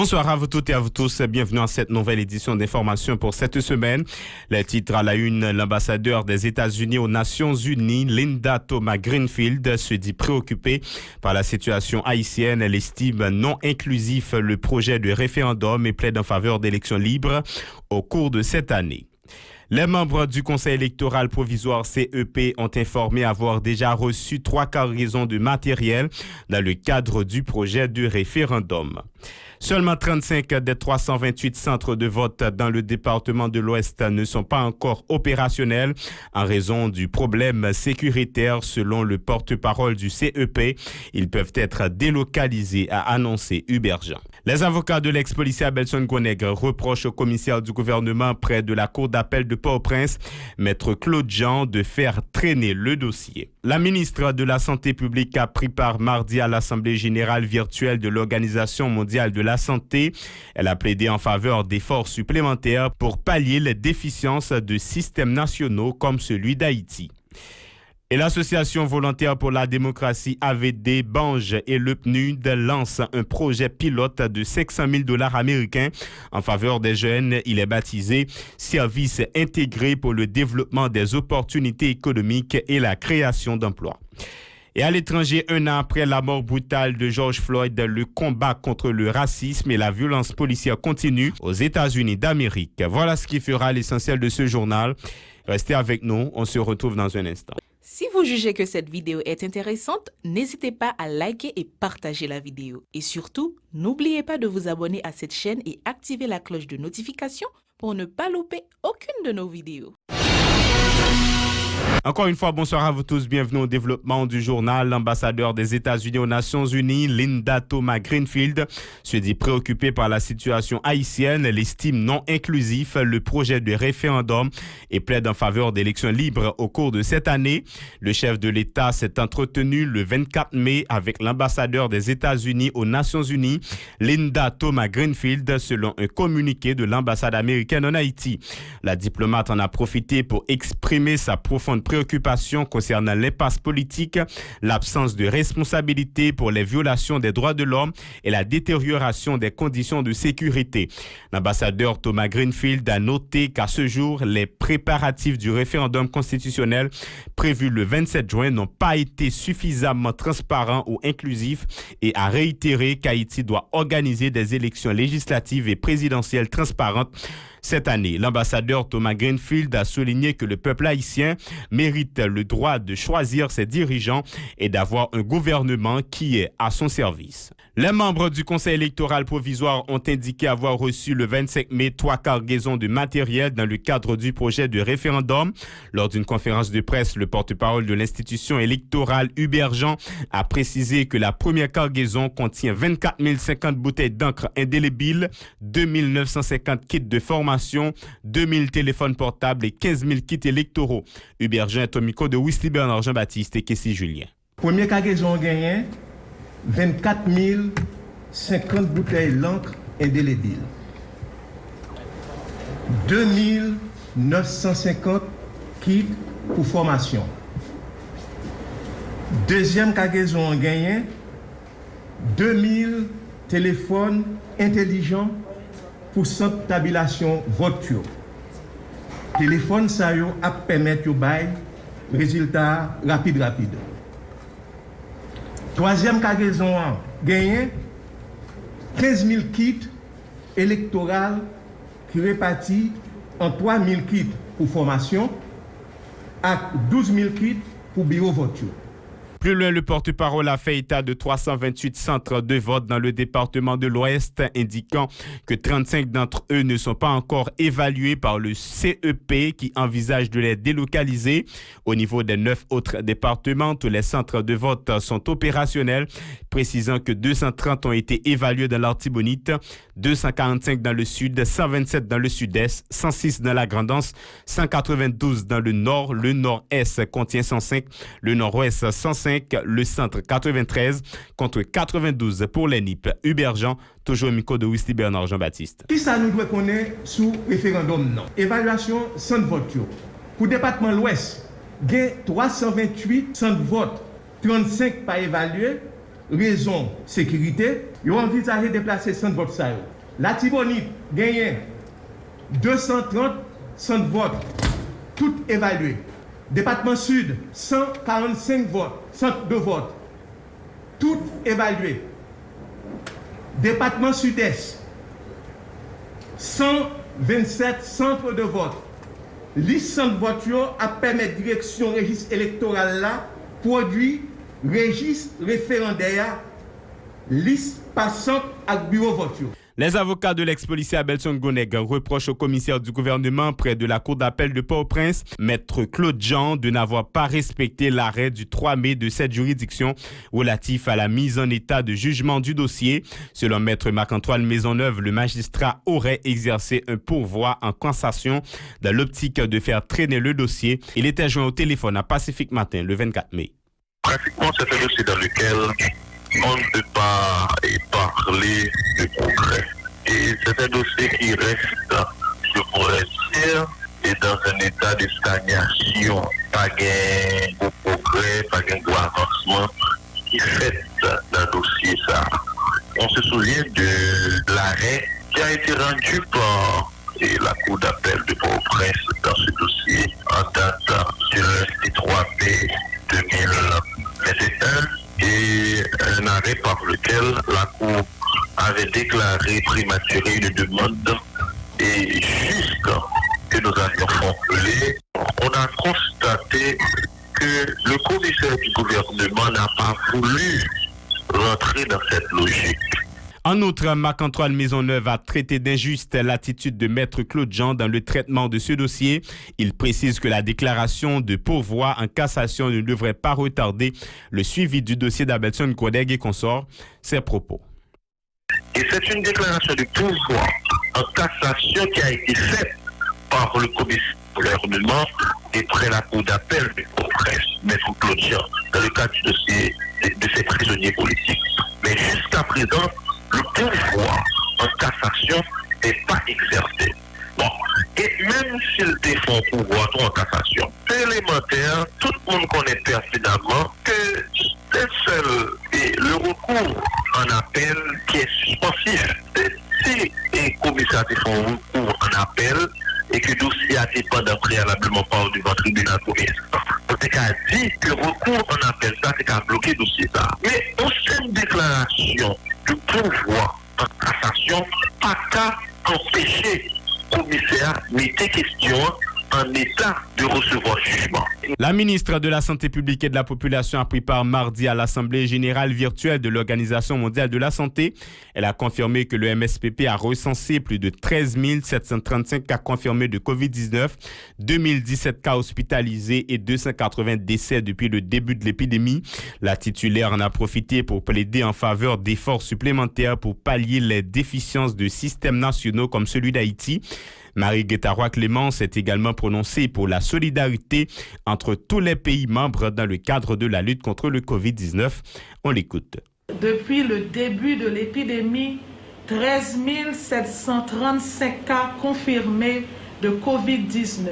Bonsoir à vous toutes et à vous tous. Bienvenue à cette nouvelle édition d'information pour cette semaine. Le titre à la une, l'ambassadeur des États-Unis aux Nations Unies, Linda Thomas-Greenfield, se dit préoccupée par la situation haïtienne. Elle estime non inclusif le projet de référendum et plaide en faveur d'élections libres au cours de cette année. Les membres du Conseil électoral provisoire CEP ont informé avoir déjà reçu 3 cargaisons de matériel dans le cadre du projet de référendum. Seulement 35 des 328 centres de vote dans le département de l'Ouest ne sont pas encore opérationnels en raison du problème sécuritaire selon le porte-parole du CEP. Ils peuvent être délocalisés, a annoncé Hubert Jean. Les avocats de l'ex-policier Abelson Gonègre reprochent au commissaire du gouvernement près de la cour d'appel de Port-au-Prince, Maître Claude Jean, de faire traîner le dossier. La ministre de la Santé publique a pris part mardi à l'Assemblée générale virtuelle de l'Organisation mondiale de la santé. Elle a plaidé en faveur d'efforts supplémentaires pour pallier les déficiences de systèmes nationaux comme celui d'Haïti. Et l'Association volontaire pour la démocratie AVD, Bange et le PNUD lancent un projet pilote de 500 000 $ américains en faveur des jeunes. Il est baptisé Service intégré pour le développement des opportunités économiques et la création d'emplois. Et à l'étranger, 1 an après la mort brutale de George Floyd, le combat contre le racisme et la violence policière continue aux États-Unis d'Amérique. Voilà ce qui fera l'essentiel de ce journal. Restez avec nous, on se retrouve dans un instant. Si vous jugez que cette vidéo est intéressante, n'hésitez pas à liker et partager la vidéo. Et surtout, n'oubliez pas de vous abonner à cette chaîne et activer la cloche de notification pour ne pas louper aucune de nos vidéos. Encore une fois, bonsoir à vous tous. Bienvenue au développement du journal. L'ambassadeur des États-Unis aux Nations Unies, Linda Thomas-Greenfield, se dit préoccupée par la situation haïtienne. Elle estime non inclusif le projet de référendum et plaide en faveur d'élections libres au cours de cette année. Le chef de l'État s'est entretenu le 24 mai avec l'ambassadeur des États-Unis aux Nations Unies, Linda Thomas-Greenfield, selon un communiqué de l'ambassade américaine en Haïti. La diplomate en a profité pour exprimer sa profonde préoccupation concernant l'impasse politique, l'absence de responsabilité pour les violations des droits de l'homme et la détérioration des conditions de sécurité. L'ambassadeur Thomas Greenfield a noté qu'à ce jour, les préparatifs du référendum constitutionnel prévu le 27 juin n'ont pas été suffisamment transparents ou inclusifs et a réitéré qu'Haïti doit organiser des élections législatives et présidentielles transparentes cette année. L'ambassadeur Thomas Greenfield a souligné que le peuple haïtien mérite le droit de choisir ses dirigeants et d'avoir un gouvernement qui est à son service. Les membres du Conseil électoral provisoire ont indiqué avoir reçu le 25 mai 3 cargaisons de matériel dans le cadre du projet de référendum. Lors d'une conférence de presse, le porte-parole de l'institution électorale Hubert Jean a précisé que la première cargaison contient 24 050 bouteilles d'encre indélébile, 2 950 kits de formation, 2000 téléphones portables et 15 000 kits électoraux. Hubert Jean est au micro de Wesley Bernard Jean-Baptiste et Kessie Julien. Première cargaison gagnée, 24 050 bouteilles d'encre indélébile, 2 950 kits pour formation. Deuxième cargaison gagnée, 2000 téléphones intelligents pour centre tabulation vote. Téléphone ça yo a permettre yo bay résultat rapide. Troisième cargaison gagné 15 000 kits électoraux qui répartis en 3 000 kits pour formation et 12 000 kits pour bureau vote. Plus loin, le porte-parole a fait état de 328 centres de vote dans le département de l'Ouest, indiquant que 35 d'entre eux ne sont pas encore évalués par le CEP qui envisage de les délocaliser. Au niveau des 9 autres départements, tous les centres de vote sont opérationnels, précisant que 230 ont été évalués dans l'Artibonite, 245 dans le sud, 127 dans le sud-est, 106 dans la Grand'Anse, 192 dans le nord, le nord-est contient 105, le nord-ouest 105, le centre 93 contre 92 pour les NIP. Hubert Jean, toujours au micro de Wesley Bernard Jean-Baptiste. Qui ça nous doit connaître sous référendum non? Évaluation sans vote. Pour le département l'Ouest, il y a 328 sans vote, 35 pas évalués, raison sécurité, ils ont envisagé de déplacer centre vote ça. La Tibonite gagne 230 centres vote, tout évalué. Département Sud, 145 votes, centres de vote, tout évalué. Département Sud-Est, 127 centres de vote. Liste centre vote a permis direction registre électoral là produit registre référendaire liste passante à bureau vote. Les avocats de l'ex-policier Abelson Goneg reprochent au commissaire du gouvernement près de la cour d'appel de Port-au-Prince, maître Claude Jean, de n'avoir pas respecté l'arrêt du 3 mai de cette juridiction relatif à la mise en état de jugement du dossier. Selon maître Marc-Antoine Maisonneuve, le magistrat aurait exercé un pourvoi en cassation dans l'optique de faire traîner le dossier. Il était joint au téléphone à Pacifique Matin le 24 mai. Pratiquement, c'est un dossier dans lequel on ne peut pas parler de progrès. Et c'est un dossier qui reste, je pourrais dire, et dans un état de stagnation. Pas de progrès, pas de avancement qui fait dans le dossier ça. On se souvient de l'arrêt qui a été rendu par la cour d'appel de Port-au-Prince dans ce dossier en date du 3 mai 2021. Et un arrêt par lequel la Cour avait déclaré prématuré une demande et juste que nous avions formulée, on a constaté que le commissaire du gouvernement n'a pas voulu rentrer dans cette logique. En outre, Marc-Antoine Maisonneuve a traité d'injuste l'attitude de maître Claude Jean dans le traitement de ce dossier. Il précise que la déclaration de pourvoi en cassation ne devrait pas retarder le suivi du dossier d'Abelson Goneg et consorts. Ses propos. Et c'est une déclaration de pourvoi en cassation qui a été faite par le commissaire du gouvernement et près la cour d'appel de Port-au-Prince, maître Claude Jean, dans le cadre du dossier de ces prisonniers politiques. Mais jusqu'à présent, le pouvoir en cassation n'est pas exercé. Bon, et même s'il défend pouvoir en cassation, c'est élémentaire, tout le monde connaît pertinemment que c'est seul et le recours en appel qui est suspensif. Si les commissaires font recours en appel et que le dossier a été pendant préalablement par devant tribunal commissaire, on a dit que le recours en appel, ça, c'est qu'à bloquer le dossier. Ça. Mais au sein de déclaration du pouvoir en cassation, pas qu'à empêcher le commissaire mettre question en état de recevoir jugement. La ministre de la Santé publique et de la Population a pris part mardi à l'Assemblée générale virtuelle de l'Organisation mondiale de la santé. Elle a confirmé que le MSPP a recensé plus de 13 735 cas confirmés de COVID-19, 2017 cas hospitalisés et 280 décès depuis le début de l'épidémie. La titulaire en a profité pour plaider en faveur d'efforts supplémentaires pour pallier les déficiences de systèmes nationaux comme celui d'Haïti. Marie-Guetta Roy-Clément s'est également prononcée pour la solidarité entre tous les pays membres dans le cadre de la lutte contre le COVID-19. On l'écoute. Depuis le début de l'épidémie, 13 735 cas confirmés de COVID-19,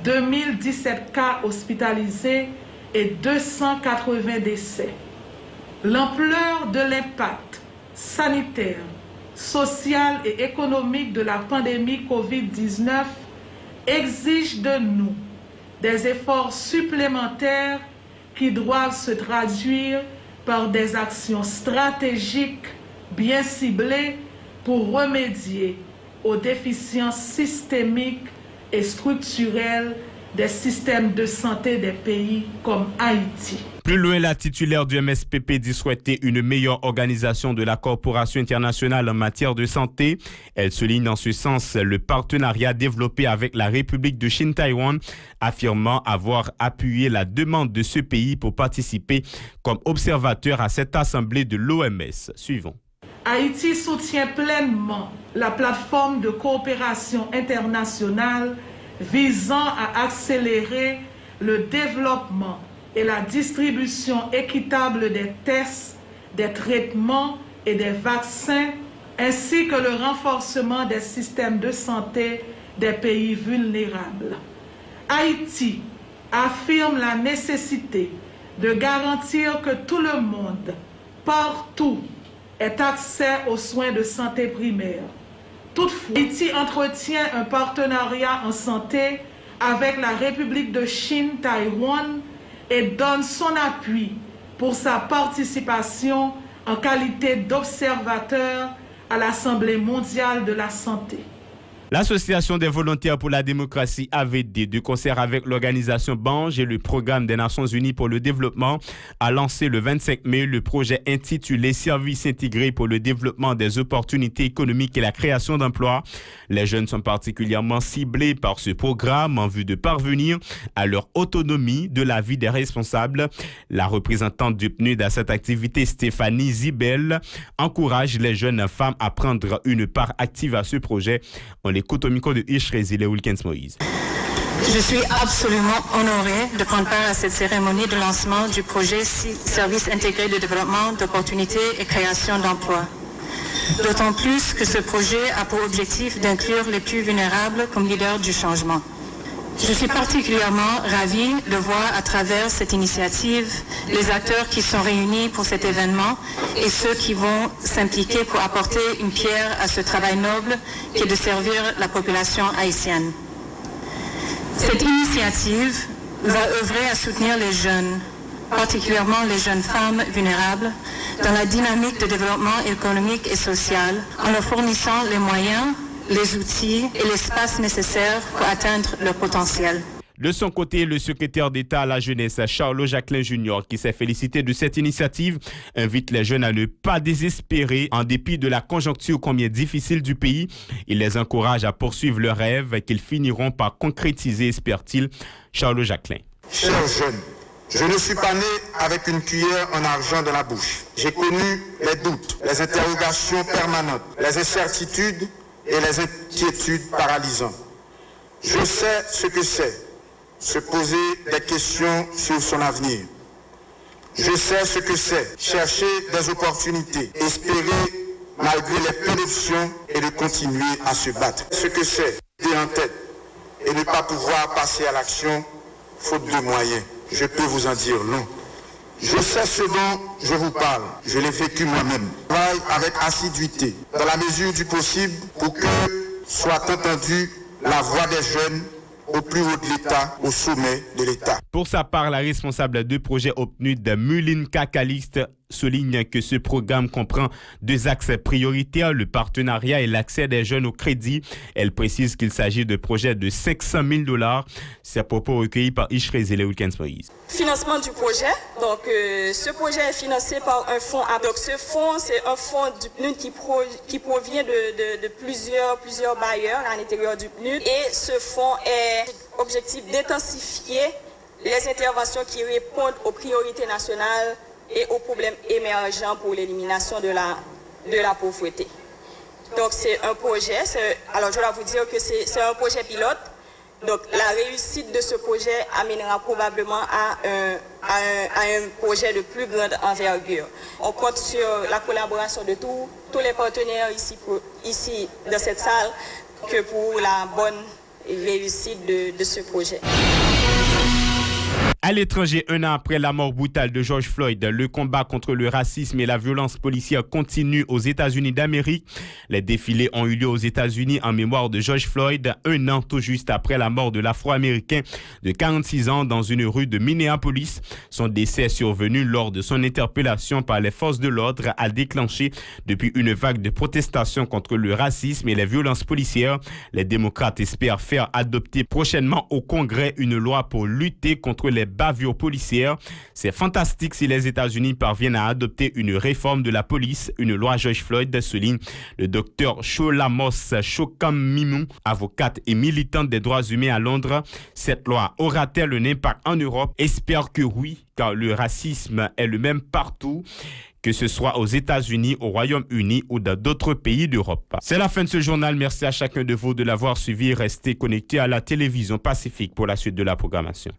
2017 cas hospitalisés et 280 décès. L'ampleur de l'impact sanitaire, social et économique de la pandémie COVID-19 exige de nous des efforts supplémentaires qui doivent se traduire par des actions stratégiques bien ciblées pour remédier aux déficiences systémiques et structurelles des systèmes de santé des pays comme Haïti. Plus loin, la titulaire du MSPP dit souhaiter une meilleure organisation de la coopération internationale en matière de santé. Elle souligne en ce sens le partenariat développé avec la République de Chine-Taïwan, affirmant avoir appuyé la demande de ce pays pour participer comme observateur à cette assemblée de l'OMS. Suivons. Haïti soutient pleinement la plateforme de coopération internationale visant à accélérer le développement et la distribution équitable des tests, des traitements et des vaccins, ainsi que le renforcement des systèmes de santé des pays vulnérables. Haïti affirme la nécessité de garantir que tout le monde, partout ait accès aux soins de santé primaires. Toutefois, Haïti entretient un partenariat en santé avec la République de Chine, Taïwan, et donne son appui pour sa participation en qualité d'observateur à l'Assemblée mondiale de la santé. L'Association des volontaires pour la démocratie AVD, de concert avec l'organisation Bange et le Programme des Nations Unies pour le développement, a lancé le 25 mai le projet intitulé Services intégrés pour le développement des opportunités économiques et la création d'emplois. Les jeunes sont particulièrement ciblés par ce programme en vue de parvenir à leur autonomie de la vie des responsables. La représentante du PNUD à cette activité, Stéphanie Zibel, encourage les jeunes femmes à prendre une part active à ce projet. On l'écoute au micro de Ishrézile Wilkins Moïse. Je suis absolument honorée de prendre part à cette cérémonie de lancement du projet Services intégrés de développement d'opportunités et création d'emplois. D'autant plus que ce projet a pour objectif d'inclure les plus vulnérables comme leaders du changement. Je suis particulièrement ravie de voir à travers cette initiative les acteurs qui sont réunis pour cet événement et ceux qui vont s'impliquer pour apporter une pierre à ce travail noble qui est de servir la population haïtienne. Cette initiative va œuvrer à soutenir les jeunes, particulièrement les jeunes femmes vulnérables, dans la dynamique de développement économique et social en leur fournissant les moyens, les outils et l'espace nécessaires pour atteindre leur potentiel. De son côté, le secrétaire d'État à la jeunesse, Charles Jacquelin Jr., qui s'est félicité de cette initiative, invite les jeunes à ne pas désespérer en dépit de la conjoncture combien difficile du pays. Il les encourage à poursuivre leurs rêves qu'ils finiront par concrétiser, espère-t-il. Charles Jacquelin. Chers jeunes, je ne suis pas né avec une cuillère en argent dans la bouche. J'ai connu les doutes, les interrogations permanentes, les incertitudes et les inquiétudes paralysantes. Je sais ce que c'est, se poser des questions sur son avenir. Je sais ce que c'est, chercher des opportunités, espérer malgré les peu d'options et de continuer à se battre. Ce que c'est, idée en tête et ne pas pouvoir passer à l'action faute de moyens. Je peux vous en dire non. Je sais ce dont je vous parle. Je l'ai vécu moi-même. Je travaille avec assiduité, dans la mesure du possible, pour que soit entendue la voix des jeunes au plus haut de l'État, au sommet de l'État. Pour sa part, la responsable de projet PNUD, Mulinka Calixte, souligne que ce programme comprend deux axes prioritaires, le partenariat et l'accès des jeunes au crédit. Elle précise qu'il s'agit de projets de $500 000. Ces propos recueillis par Ishrézile Wilkins Moïse. Financement du projet. Donc, ce projet est financé par un fonds. Donc, ce fonds, c'est un fonds du PNUD qui provient de plusieurs bailleurs à l'intérieur du PNUD. Et ce fonds est objectif d'intensifier les interventions qui répondent aux priorités nationales et aux problèmes émergents pour l'élimination de la pauvreté. Donc c'est un projet, alors je dois vous dire que c'est un projet pilote, donc la réussite de ce projet amènera probablement à un projet de plus grande envergure. On compte sur la collaboration de tous les partenaires ici dans cette salle que pour la bonne réussite de ce projet. À l'étranger, un an après la mort brutale de George Floyd, le combat contre le racisme et la violence policière continue aux États-Unis d'Amérique. Les défilés ont eu lieu aux États-Unis en mémoire de George Floyd, un an tout juste après la mort de l'Afro-Américain de 46 ans dans une rue de Minneapolis. Son décès survenu lors de son interpellation par les forces de l'ordre a déclenché depuis une vague de protestations contre le racisme et les violences policières. Les démocrates espèrent faire adopter prochainement au Congrès une loi pour lutter contre les bavures policières. C'est fantastique si les États-Unis parviennent à adopter une réforme de la police, une loi George Floyd, souligne le docteur Sholamos Shokamimou, avocate et militante des droits humains à Londres. Cette loi aura-t-elle un impact en Europe? Espère que oui, car le racisme est le même partout, que ce soit aux États-Unis, au Royaume-Uni ou dans d'autres pays d'Europe. C'est la fin de ce journal. Merci à chacun de vous de l'avoir suivi. Restez connectés à la télévision Pacifique pour la suite de la programmation.